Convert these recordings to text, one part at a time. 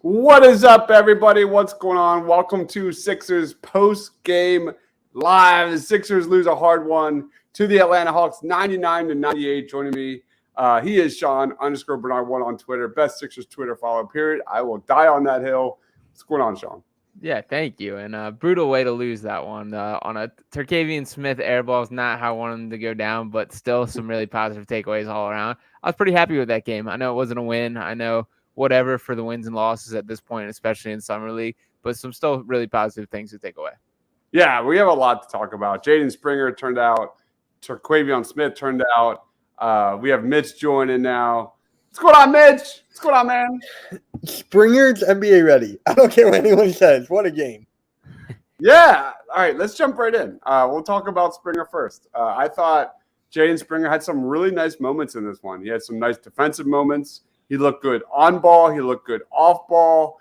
What is up, everybody? What's going on? Welcome to Sixers post-game live. The Sixers lose a hard one to the Atlanta Hawks, 99-98. Joining me, he is Sean _Bernard1 on Twitter. Best Sixers Twitter follow, period. I will die on that hill. What's going on, Sean? Yeah, thank you. And brutal way to lose that one. On a Terquavion Smith airball is not how I wanted him to go down, but still some really positive takeaways all around. I was pretty happy with that game. I know it wasn't a win. I know whatever for the wins and losses at this point, especially in Summer League, but some still really positive things to take away. Yeah, we have a lot to talk about. Jaden Springer turned out. Terquavion Smith turned out. We have Mitch joining now. What's going on, Mitch? What's going on, man? Springer's NBA ready. I don't care what anyone says. What a game. Yeah. All right, let's jump right in. We'll talk about Springer first. I thought Jaden Springer had some really nice moments in this one. He had some nice defensive moments. He looked good on ball. He looked good off ball.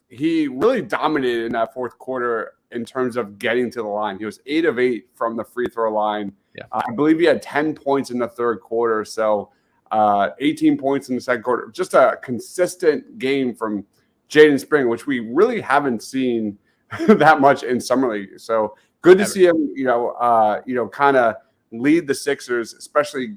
He really dominated in that fourth quarter in terms of getting to the line. He was 8 of 8 from the free throw line. Yeah. I believe he had 10 points in the third quarter. So 18 points in the second quarter. Just a consistent game from Jaden Springer, which we really haven't seen that much in Summer League. So good to see him, kind of lead the Sixers, especially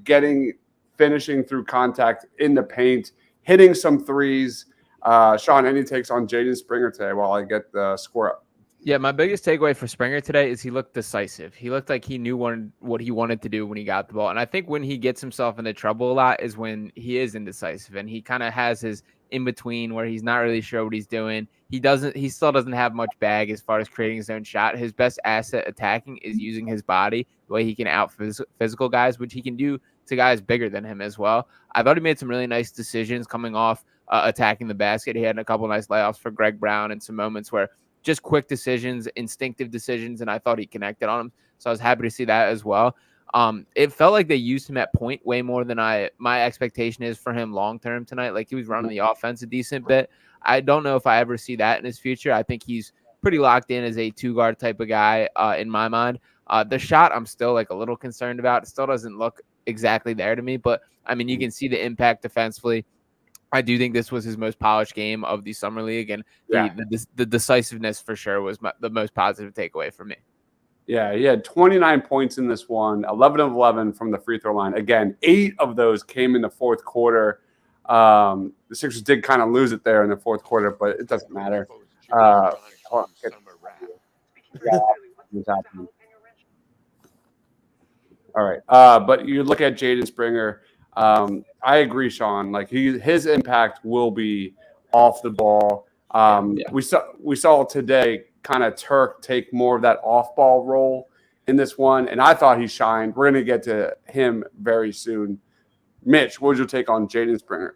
finishing through contact in the paint, hitting some threes. Sean, any takes on Jaden Springer today while I get the score up? Yeah, my biggest takeaway for Springer today is he looked decisive. He looked like he knew what he wanted to do when he got the ball. And I think when he gets himself into trouble a lot is when he is indecisive and he kind of has his in-between where he's not really sure what he's doing. He still doesn't have much bag as far as creating his own shot. His best asset attacking is using his body, the way he can out physical guys, which he can do to guys bigger than him as well. I thought he made some really nice decisions coming off attacking the basket. He had a couple nice layups for Greg Brown and some moments where just quick decisions, instinctive decisions, and I thought he connected on them. So I was happy to see that as well. It felt like they used him at point way more than my expectation is for him long-term tonight. Like he was running the offense a decent bit. I don't know if I ever see that in his future. I think he's pretty locked in as a two-guard type of guy in my mind. The shot I'm still like a little concerned about. It still doesn't look exactly there to me, but I mean, you can see the impact defensively. I do think this was his most polished game of the Summer League, and the decisiveness for sure was the most positive takeaway for me. Yeah, he had 29 points in this one, 11 of 11 from the free throw line. Again, 8 of those came in the fourth quarter. The Sixers did kind of lose it there in the fourth quarter, but it doesn't matter. All right, but you look at Jaden Springer. I agree, Sean. Like his impact will be off the ball. We saw today kind of TERQ take more of that off-ball role in this one, and I thought he shined. We're going to get to him very soon. Mitch, what was your take on Jaden Springer?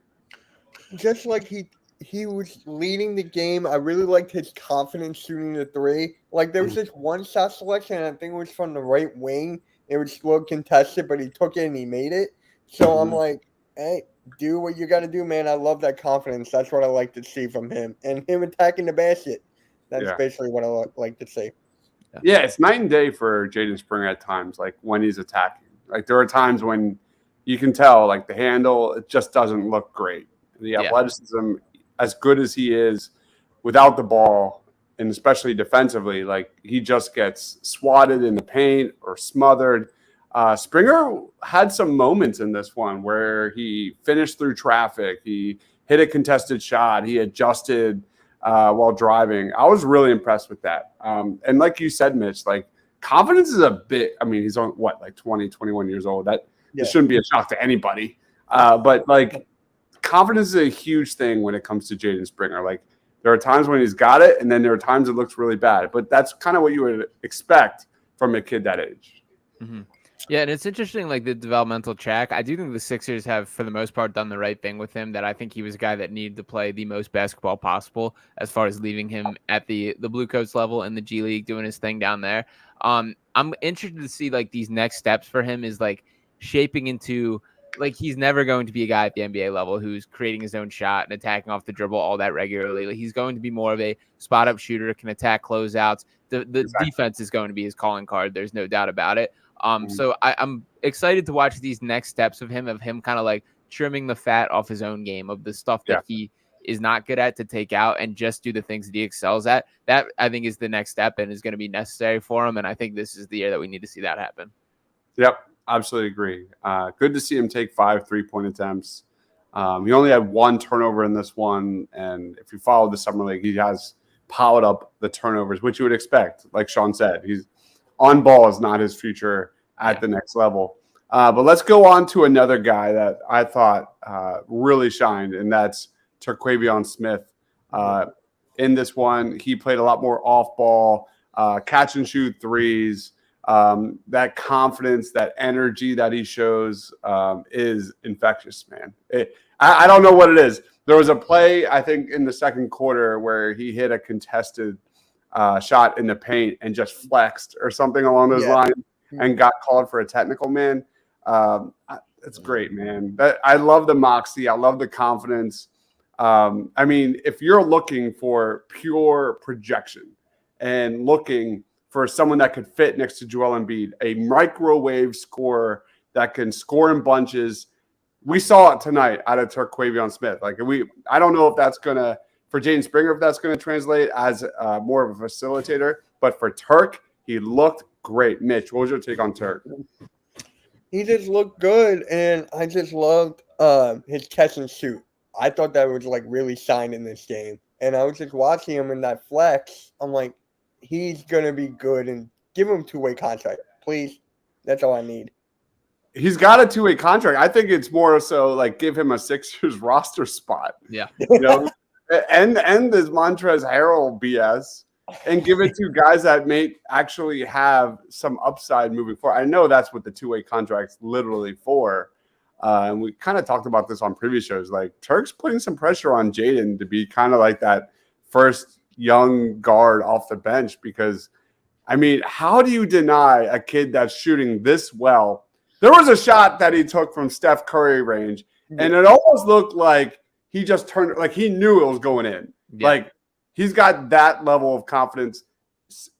Just like he was leading the game. I really liked his confidence shooting the three. Like there was this one shot selection, and I think it was from the right wing. It was slow contested, but he took it and he made it. So I'm like, hey, do what you got to do, man. I love that confidence. That's what I like to see from him. And him attacking the basket. That's basically what I like to see. Yeah, it's night and day for Jaden Springer at times, like when he's attacking. Like there are times when you can tell, like the handle, it just doesn't look great. The athleticism, as good as he is without the ball, and especially defensively, like he just gets swatted in the paint or smothered. Springer had some moments in this one where he finished through traffic. He hit a contested shot. He adjusted while driving. I was really impressed with that. And like you said, Mitch, like confidence is a bit, I mean, he's on like 20, 21 years old. That shouldn't be a shock to anybody. But like confidence is a huge thing when it comes to Jaden Springer. Like there are times when he's got it, and then there are times it looks really bad. But that's kind of what you would expect from a kid that age. Mm-hmm. Yeah, and it's interesting, like the developmental track. I do think the Sixers have, for the most part, done the right thing with him. That I think he was a guy that needed to play the most basketball possible, as far as leaving him at the Blue Coats level in the G League, doing his thing down there. I'm interested to see like these next steps for him is like shaping into like he's never going to be a guy at the NBA level who's creating his own shot and attacking off the dribble all that regularly. Like, he's going to be more of a spot up shooter, can attack closeouts. The defense is going to be his calling card. There's no doubt about it. So I'm excited to watch these next steps of him kind of like trimming the fat off his own game, of the stuff that he is not good at to take out and just do the things that he excels at. That I think is the next step and is going to be necessary for him. And I think this is the year that we need to see that happen. Yep, absolutely agree. Good to see him take 5 3-point attempts. He only had 1 turnover in this one. And if you follow the Summer League, he has piled up the turnovers, which you would expect. Like Sean said, he's on ball is not his future at the next level. But let's go on to another guy that I thought really shined, and that's Terquavion Smith. In this one, he played a lot more off ball, catch and shoot threes. That confidence, that energy that he shows is infectious, man. I don't know what it is. There was a play, I think, in the second quarter where he hit a contested shot in the paint and just flexed or something along those lines and got called for a technical, man. It's great, man. I love the moxie. I love the confidence. I mean, if you're looking for pure projection and looking for someone that could fit next to Joel Embiid, a microwave scorer that can score in bunches, we saw it tonight out of Terquavion Smith. I don't know if that's gonna for Jaden Springer if that's gonna translate as more of a facilitator, but for Terq, he looked great. Mitch, what was your take on Terq? He just looked good, and I just loved his catch and shoot. I thought that was really shined in this game, and I was just watching him in that flex. I'm like, he's gonna be good, and give him 2-way contract, please. That's all I need. He's got a 2-way contract. I think it's more so give him a Sixers roster spot. Yeah, and this Montrezl Harrell BS. And give it to guys that may actually have some upside moving forward. I know that's what the 2-way contract's literally for. And we kind of talked about this on previous shows. Terq's putting some pressure on Jaden to be kind of like that first young guard off the bench because, I mean, how do you deny a kid that's shooting this well? There was a shot that he took from Steph Curry range, and it almost looked like he just turned – he knew it was going in. Yeah. He's got that level of confidence,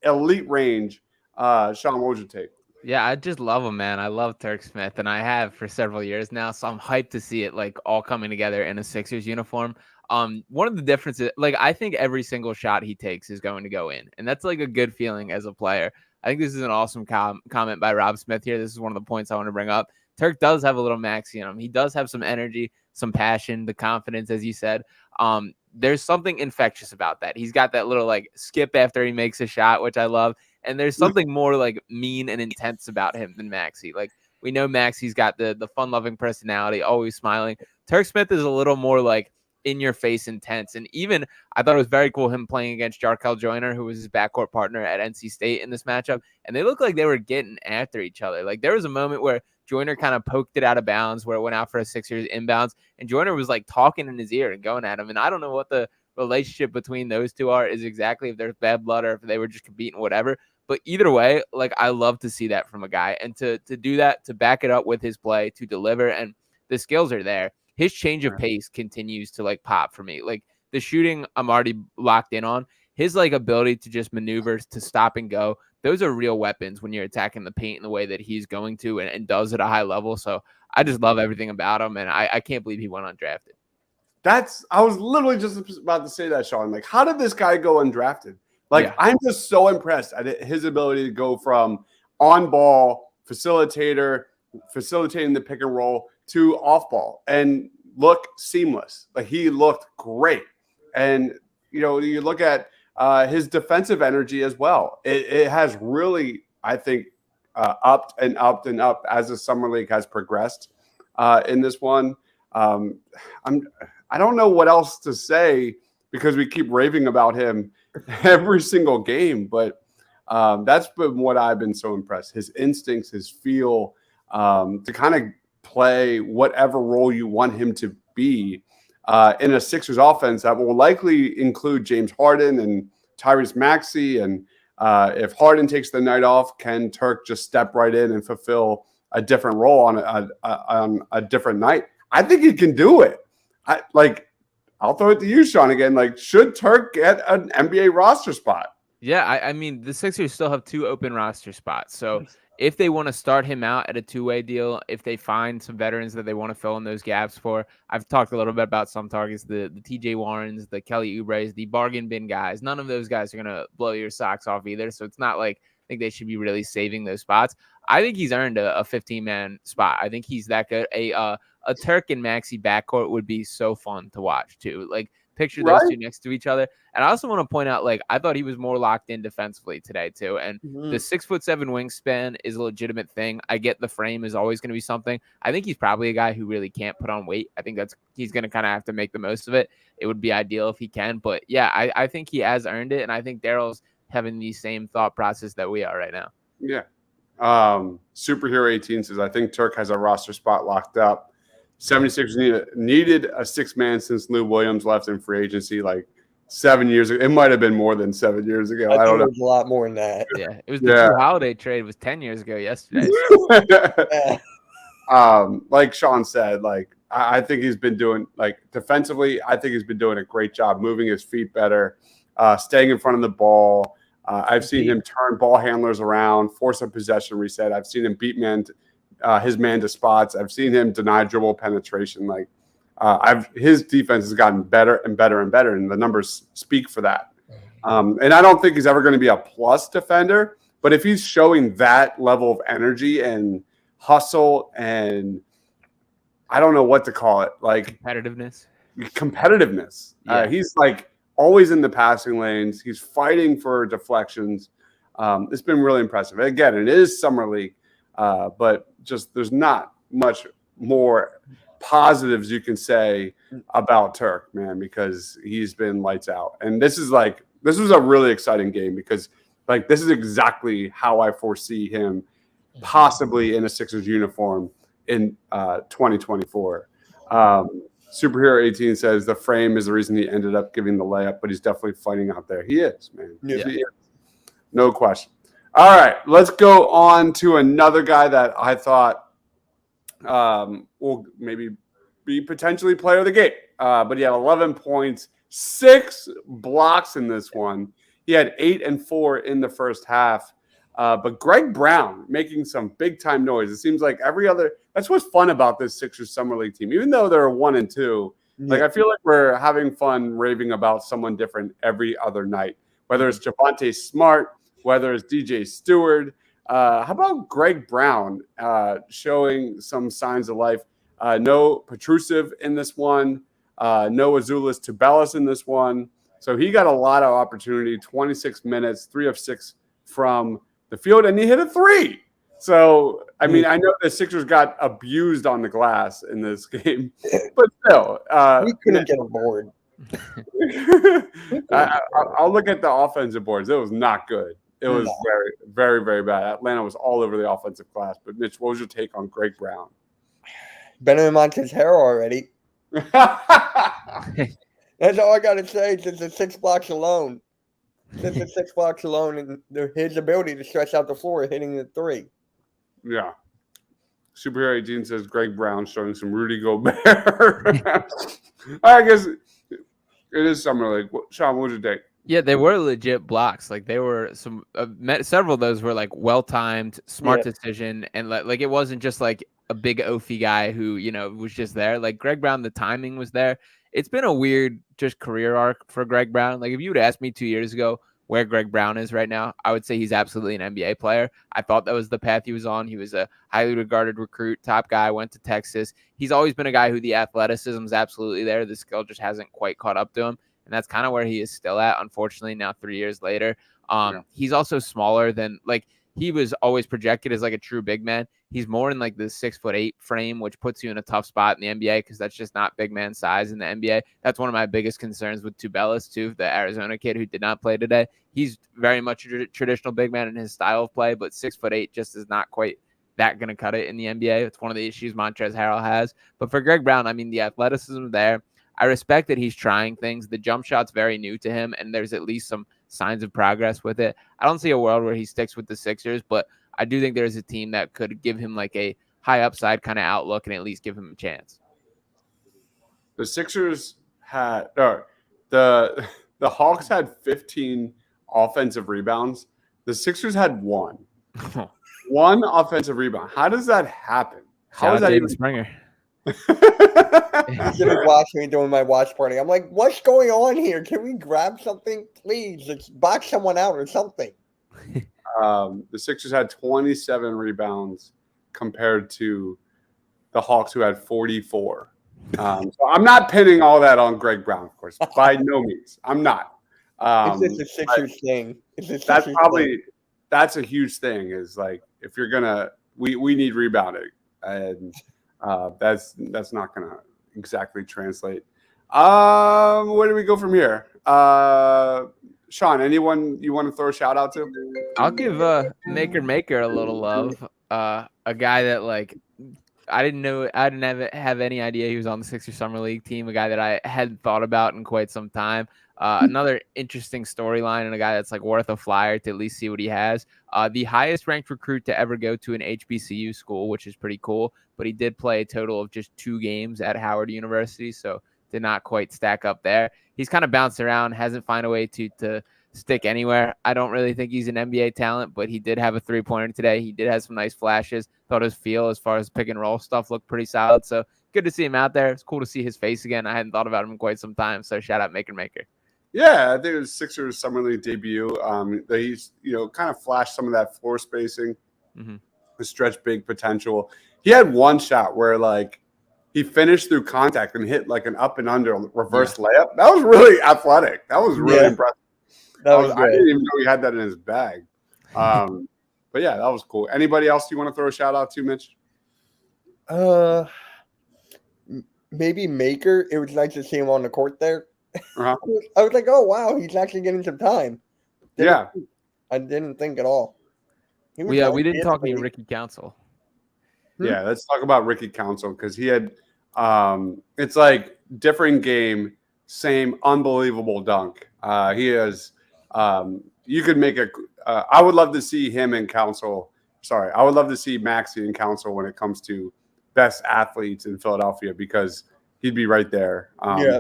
elite range. Sean, what would you take? Yeah, I just love him, man. I love Terq Smith, and I have for several years now, so I'm hyped to see it all coming together in a Sixers uniform. One of the differences, I think every single shot he takes is going to go in, and that's a good feeling as a player. I think this is an awesome comment by Rob Smith here. This is one of the points I want to bring up. Terq does have a little maxi in him. He does have some energy, some passion, the confidence, as you said. There's something infectious about that. He's got that little skip after he makes a shot, which I love. And there's something more mean and intense about him than Maxey. We know Maxey's got the fun-loving personality, always smiling. Terq Smith is a little more in-your-face intense. And even I thought it was very cool him playing against Jarkel Joyner, who was his backcourt partner at NC State in this matchup. And they looked like they were getting after each other. There was a moment where Joyner kind of poked it out of bounds where it went out for a Sixers inbounds. And Joyner was talking in his ear and going at him. And I don't know what the relationship between those two is exactly, if there's bad blood or if they were just competing, whatever. But either way, I love to see that from a guy. And to do that, to back it up with his play, to deliver, and the skills are there. His change of pace continues to pop for me. The shooting, I'm already locked in on. His ability to just maneuver, to stop and go, those are real weapons when you're attacking the paint in the way that he's going to and does at a high level. So I just love everything about him, and I can't believe he went undrafted. I was literally just about to say that, Sean. How did this guy go undrafted? I'm just so impressed at his ability to go from on-ball facilitator, facilitating the pick and roll, to off-ball and look seamless. He looked great. And, you look at his defensive energy as well. It has really, I think, upped and upped and upped as the Summer League has progressed in this one. I don't know what else to say because we keep raving about him every single game, but that's been what I've been so impressed. His instincts, his feel to kind of play whatever role you want him to be in a Sixers offense that will likely include James Harden and Tyrese Maxey. And if Harden takes the night off, can Terq just step right in and fulfill a different role on a different night? I think he can do it. I'll throw it to you, Sean, again. Should Terq get an NBA roster spot? Yeah, I mean, the Sixers still have 2 open roster spots. So if they want to start him out at a two-way deal, if they find some veterans that they want to fill in those gaps for, I've talked a little bit about some targets, the TJ Warrens, the Kelly Oubres, the bargain bin guys. None of those guys are going to blow your socks off either. So it's not like I think they should be really saving those spots. I think he's earned a 15-man spot. I think he's that good. A TERQ and Maxey backcourt would be so fun to watch too. Like picture those two next to each other. And I also want to point out, like, I thought he was more locked in defensively today too. And the 6'7" wingspan is a legitimate thing. I get the frame is always going to be something. I think he's probably a guy who really can't put on weight. I think he's going to kind of have to make the most of it. It would be ideal if he can, but yeah, I think he has earned it. And I think Daryl's having the same thought process that we are right now. Yeah. Superhero 18 says, I think TERQ has a roster spot locked up. 76ers needed a 6-man since Lou Williams left in free agency like 7 years ago. It might have been more than 7 years ago. I don't know. It was a lot more than that. Yeah, it was the Drew Holiday trade. It was 10 years ago yesterday. Like Sean said, like I think he's been doing, like, defensively, I think he's been doing a great job moving his feet better, staying in front of the ball. I've seen him turn ball handlers around, force a possession reset. I've seen him beat his man to spots. I've seen him deny dribble penetration. Like his defense has gotten better and better and better, and the numbers speak for that. And I don't think he's ever going to be a plus defender, but if he's showing that level of energy and hustle and I don't know what to call it, like competitiveness. Yeah. He's like always in the passing lanes. He's fighting for deflections. It's been really impressive. Again, it is summer league, but just there's not much more positives you can say about TERQ, man, because he's been lights out. And this was a really exciting game because like this is exactly how I foresee him possibly in a Sixers uniform in 2024. Superhero 18 says the frame is the reason he ended up giving the layup, but he's definitely fighting out there. He is, man. He is. No question. All right, let's go on to another guy that I thought will maybe be potentially player of the game. But he had 11 points, 6 blocks in this one. He had 8 and 4 in the first half. But Greg Brown making some big-time noise. It seems like that's what's fun about this Sixers Summer League team. Even though they're 1 and 2, like I feel like we're having fun raving about someone different every other night, whether it's Javonte Smart, whether it's DJ Stewart. How about Greg Brown showing some signs of life? No Petrusev in this one. No Azuolas Tubelis in this one. So he got a lot of opportunity, 26 minutes, 3 of 6 from the field, and he hit a 3. So, I mean, I know the Sixers got abused on the glass in this game, but still. We couldn't get a board. I'll look at the offensive boards. It was not good. It was very, very, very bad. Atlanta was all over the offensive glass. But, Mitch, what was your take on Greg Brown? Better than Montez Harrell already. That's all I got to say. Just the 6 blocks alone. Just the 6 blocks alone and his ability to stretch out the floor hitting the 3. Yeah. Superhero 18 says Greg Brown showing some Rudy Gobert. I guess it is summer league. Sean, what was your take? Yeah, they were legit blocks. Like they were several of those were like well-timed, smart decision. And like it wasn't just like a big oafy guy who, was just there. Like Greg Brown, the timing was there. It's been a weird just career arc for Greg Brown. Like if you would ask me 2 years ago where Greg Brown is right now, I would say he's absolutely an NBA player. I thought that was the path he was on. He was a highly regarded recruit, top guy, went to Texas. He's always been a guy who the athleticism is absolutely there. The skill just hasn't quite caught up to him. And that's kind of where he is still at, unfortunately, now 3 years later. He's also smaller than, like, he was always projected as like a true big man. He's more in like the 6'8" frame, which puts you in a tough spot in the NBA because that's just not big man size in the NBA. That's one of my biggest concerns with Tubelis too, the Arizona kid who did not play today. He's very much a traditional big man in his style of play, but 6'8" just is not quite that going to cut it in the NBA. It's one of the issues Montrezl Harrell has. But for Greg Brown, I mean, the athleticism there. I respect that he's trying things. The jump shot's very new to him, and there's at least some signs of progress with it. I don't see a world where he sticks with the Sixers, but I do think there's a team that could give him like a high upside kind of outlook and at least give him a chance. The Sixers had the Hawks had 15 offensive rebounds. The Sixers had 1. 1 offensive rebound. How does that happen? How is Shout out that Jaden Springer. He's gonna be watching me doing my watch party. I'm like, what's going on here? Can we grab something, please? Let's box someone out or something. The Sixers had 27 rebounds compared to the Hawks, who had 44. So I'm not pinning all that on Greg Brown, of course. By no means, I'm not. It's just a Sixers thing. That's a huge thing. Is like if you're gonna, we need rebounding, and that's not gonna exactly translate. Where do we go from here? Sean, anyone you want to throw a shout out to? I'll give Maker a little love. A guy that like I didn't have any idea he was on the Sixers Summer League team. A guy that I hadn't thought about in quite some time. Another interesting storyline and a guy that's like worth a flyer to at least see what he has. The highest ranked recruit to ever go to an HBCU school, which is pretty cool. But he did play a total of just 2 games at Howard University, so did not quite stack up there. He's kind of bounced around, hasn't found a way to stick anywhere. I don't really think he's an NBA talent, but he did have a 3-pointer today. He did have some nice flashes. Thought his feel as far as pick and roll stuff looked pretty solid. So good to see him out there. It's cool to see his face again. I hadn't thought about him in quite some time. So shout out Maker. Yeah, I think it was Sixers Summer League debut. He's kind of flashed some of that floor spacing, the stretch big potential. He had one shot where like he finished through contact and hit like an up and under reverse layup. That was really athletic. That was really impressive. I didn't even know he had that in his bag. But yeah, that was cool. Anybody else you want to throw a shout out to, Mitch? Maybe Maker. It was nice to see him on the court there. Uh-huh. I was like, oh wow, he's actually getting some time. I didn't think at all. We didn't talk to Ricky Council. Yeah, let's talk about Ricky Council because he had it's like different game, same unbelievable dunk. He has you could make I would love to see him and Council. Sorry, I would love to see Maxey and Council when it comes to best athletes in Philadelphia because he'd be right there.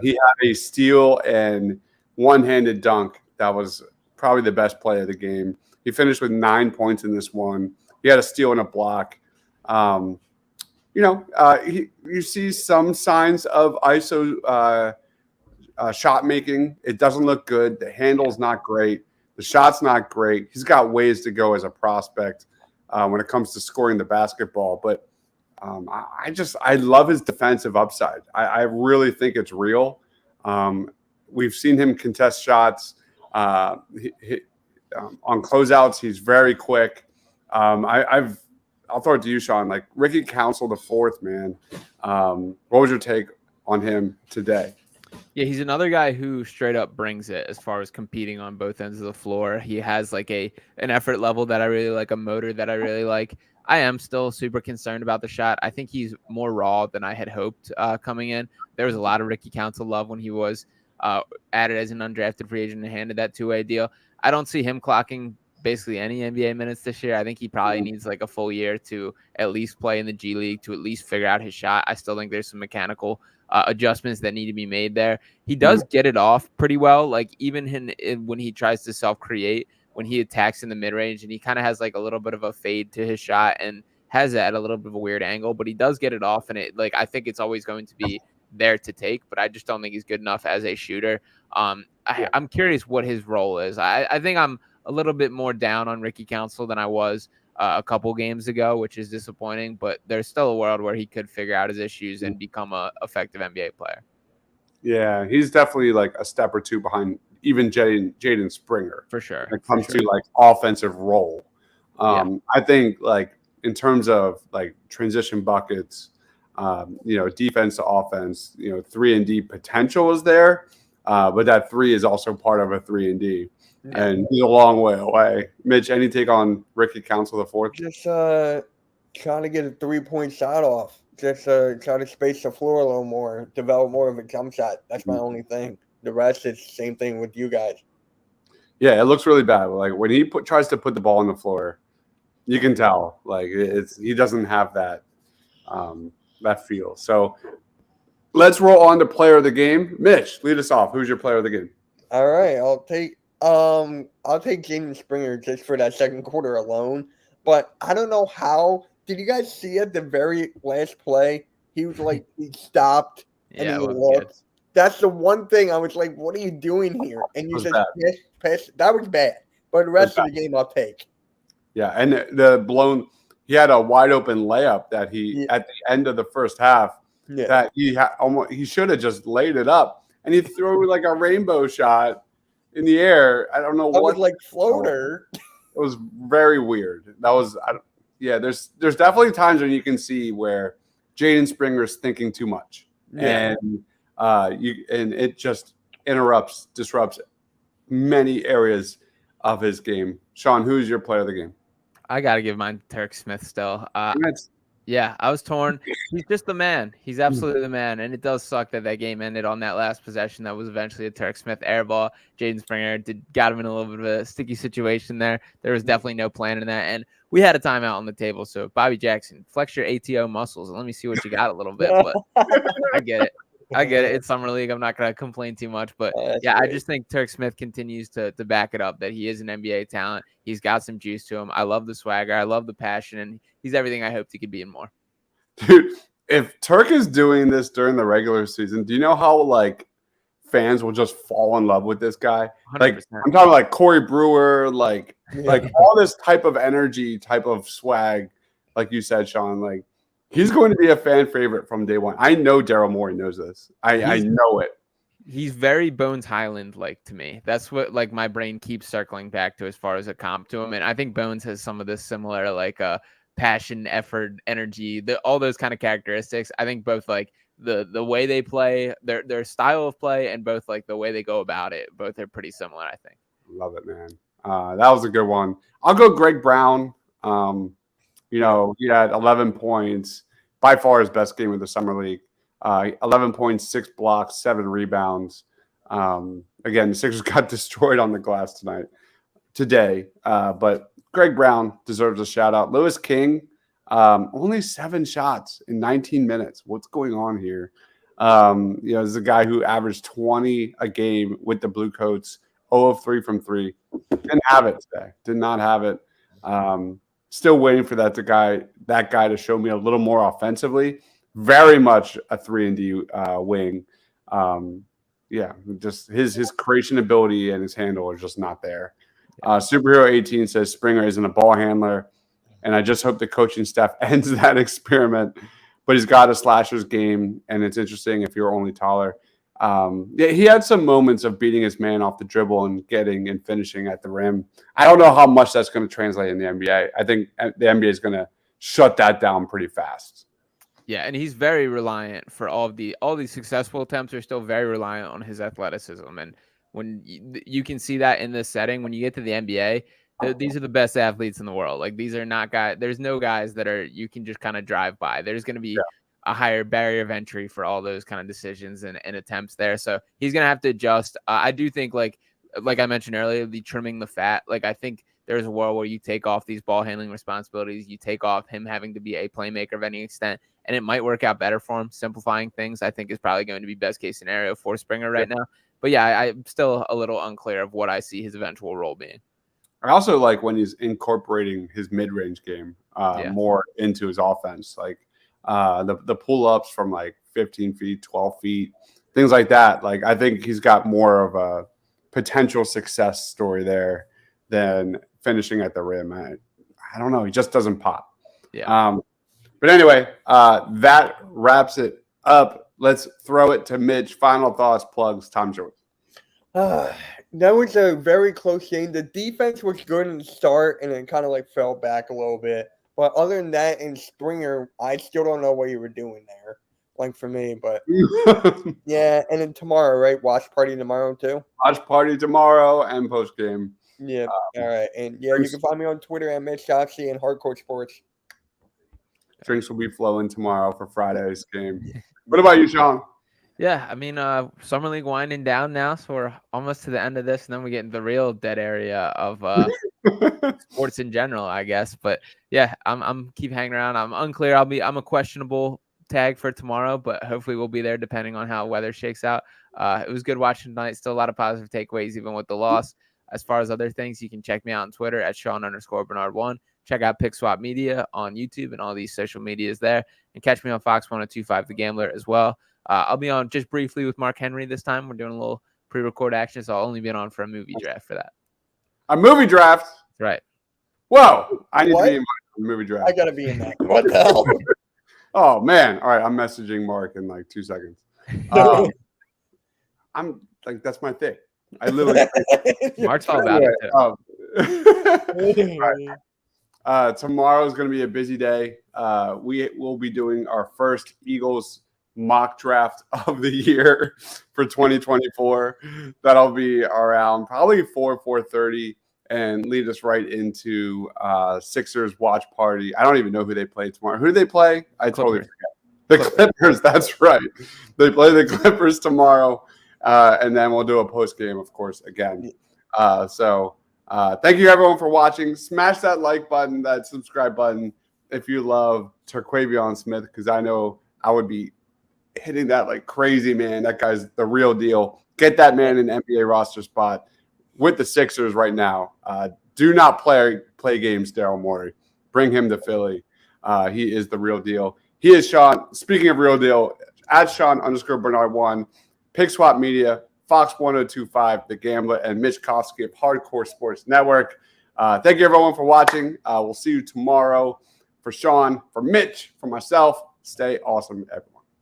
He had a steal and one-handed dunk that was probably the best play of the game. He finished with 9 points in this one. He had a steal and a block. You see some signs of ISO shot making. It doesn't look good. The handle's not great. The shot's not great. He's got ways to go as a prospect when it comes to scoring the basketball. But I love his defensive upside. I really think it's real. We've seen him contest shots on closeouts. He's very quick. I'll throw it to you, Sean. Like Ricky Council the fourth, man. What was your take on him today? Yeah, he's another guy who straight up brings it as far as competing on both ends of the floor. He has like an effort level that I really like, a motor that I really like. I am still super concerned about the shot. I think he's more raw than I had hoped coming in. There was a lot of Ricky Council love when he was added as an undrafted free agent and handed that 2-way deal. I don't see him clocking basically any NBA minutes this year. I think he probably needs like a full year to at least play in the G League to at least figure out his shot. I still think there's some mechanical adjustments that need to be made there. He does get it off pretty well. Like even when he tries to self-create, when he attacks in the mid-range, and he kind of has like a little bit of a fade to his shot and has that at a little bit of a weird angle, but he does get it off. And I think it's always going to be there to take, but I just don't think he's good enough as a shooter. I'm curious what his role is. I think I'm a little bit more down on Ricky Council than I was a couple games ago, which is disappointing, but there's still a world where he could figure out his issues and become an effective NBA player. Yeah, he's definitely like a step or two behind even Jaden Springer. For sure. When it comes to like offensive role. I think like in terms of like transition buckets, defense to offense, 3-and-D potential is there, but that 3 is also part of a 3-and-D. Yeah. And he's a long way away. Mitch, any take on Ricky Council the fourth? Just trying to get a 3-point shot off. Just try to space the floor a little more, develop more of a jump shot. That's my only thing. The rest is the same thing with you guys. Yeah, it looks really bad. Like when he tries to put the ball on the floor, you can tell like he doesn't have that that feel. So let's roll on to player of the game. Mitch, lead us off. Who's your player of the game? All right, I'll take Jaden Springer just for that second quarter alone. but I don't know how. Did you guys see at the very last play? He was like, he stopped and Yeah, he it was looked. good. That's the one thing I was like, what are you doing here? And you Was just bad. pass. That was bad. But the rest of the game, I'll take. Yeah, and the blown. He had a wide open layup that he at the end of the first half that he should have just laid it up, and he threw like a rainbow shot in the air. I don't know I what. was like floater. It was very weird. That was yeah. There's definitely times when you can see where Jaden Springer's thinking too much, and it just disrupts many areas of his game. Sean, who's your player of the game? I got to give mine to TERQ Smith still. Yeah, I was torn. He's just the man. He's absolutely the man. And it does suck that game ended on that last possession that was eventually a TERQ Smith air ball. Jaden Springer got him in a little bit of a sticky situation there. There was definitely no plan in that. And we had a timeout on the table. So, Bobby Jackson, flex your ATO muscles and let me see what you got a little bit. But I get it. It's Summer League. I'm not going to complain too much. But, I just think TERQ Smith continues to back it up that he is an NBA talent. He's got some juice to him. I love the swagger. I love the passion. And he's everything I hoped he could be and more. Dude, if TERQ is doing this during the regular season, do you know how like fans will just fall in love with this guy? 100%. Like I'm talking like Corey Brewer, like all this type of energy, type of swag, like you said, Sean. Like he's going to be a fan favorite from day one. I know Daryl Morey knows this. I know it. He's very Bones Highland like to me. That's what like my brain keeps circling back to as far as a comp to him. And I think Bones has some of this similar like passion, effort, energy, all those kind of characteristics. I think both like the way they play, their style of play, and both like the way they go about it, both are pretty similar, I think. Love it, man. That was a good one. I'll go Greg Brown. He had 11 points, by far his best game of the summer league. 11 points, 6 blocks, 7 rebounds. Again, the Sixers got destroyed on the glass today. But Greg Brown deserves a shout out. Lewis King, only 7 shots in 19 minutes. What's going on here? This is a guy who averaged 20 a game with the Blue Coats, 0 of 3 from 3. Didn't have it today. Did not have it. Still waiting for that guy to show me a little more offensively. Very much a 3-and-D wing. Just his creation ability and his handle are just not there. Superhero 18 says Springer isn't a ball handler, and I just hope the coaching staff ends that experiment. But he's got a slasher's game, and it's interesting if you're only taller. He had some moments of beating his man off the dribble and getting and finishing at the rim. I don't know how much that's going to translate in the NBA. I think the NBA is going to shut that down pretty fast. Yeah, and he's very reliant for all these successful attempts are still very reliant on his athleticism. And when you can see that in this setting, when you get to the NBA, these are the best athletes in the world. Like these are not guys. There's no guys that you can just kind of drive by. There's going to be a higher barrier of entry for all those kind of decisions and attempts there. So he's going to have to adjust. I do think like I mentioned earlier, the trimming the fat. Like I think there's a world where you take off these ball handling responsibilities. You take off him having to be a playmaker of any extent. And it might work out better for him. Simplifying things, I think, is probably going to be best case scenario for Springer right now. But yeah, I'm still a little unclear of what I see his eventual role being. I also like when he's incorporating his mid-range game more into his offense, like the pull-ups from like 15 feet, 12 feet, things like that. Like I think he's got more of a potential success story there than finishing at the rim. I don't know. He just doesn't pop. Yeah. But anyway, that wraps it up. Let's throw it to Mitch. Final thoughts, plugs, time's yours. That was a very close game. The defense was good in the start, and it kind of like fell back a little bit. But other than that, in Springer, I still don't know what you were doing there. Like for me, but yeah. And then tomorrow, right? Watch party tomorrow too. Watch party tomorrow and post game. Yeah. All right. And yeah, you can find me on Twitter at Mitch Doxy and Hardcore Sports. Drinks will be flowing tomorrow for Friday's game. What about you, Sean? Yeah, I mean, Summer League winding down now, so we're almost to the end of this, and then we get into the real dead area of sports in general, I guess. But yeah, I'm keep hanging around. I'm unclear. I'm a questionable tag for tomorrow, but hopefully we'll be there depending on how weather shakes out. It was good watching tonight. Still a lot of positive takeaways, even with the loss. As far as other things, you can check me out on Twitter at Sean_Bernard1. Check out Pick Swap Media on YouTube and all these social medias there. And catch me on Fox 1025 The Gambler as well. I'll be on just briefly with Mark Henry this time. We're doing a little pre-record action, so I'll only be on for a movie draft for that. A movie draft? Right. Whoa. I need to be in my movie draft. I got to be in that. What the hell? Oh, man. All right. I'm messaging Mark in like 2 seconds. I'm like, that's my thing. I literally. Mark's all about it. Tomorrow is going to be a busy day. We will be doing our first Eagles mock draft of the year for 2024. That'll be around probably 4:30 and lead us right into Sixers watch party. I don't even know who they play tomorrow. Who do they play? I totally forget. The Clippers. That's right. They play the Clippers tomorrow, and then we'll do a post game, of course, again. Thank you everyone for watching. Smash that like button, that subscribe button if you love Terquavion Smith, because I know I would be hitting that like crazy, man. That guy's the real deal. Get that man an NBA roster spot with the Sixers right now. Do not play games, Daryl Morey. Bring him to Philly. He is the real deal. He is Sean. Speaking of real deal, at Sean_Bernard1, Pick Swap Media, Fox 1025, The Gambler, and Mitch Kofsky of Hardcore Sports Network. Thank you, everyone, for watching. We'll see you tomorrow. For Sean, for Mitch, for myself, stay awesome, everyone.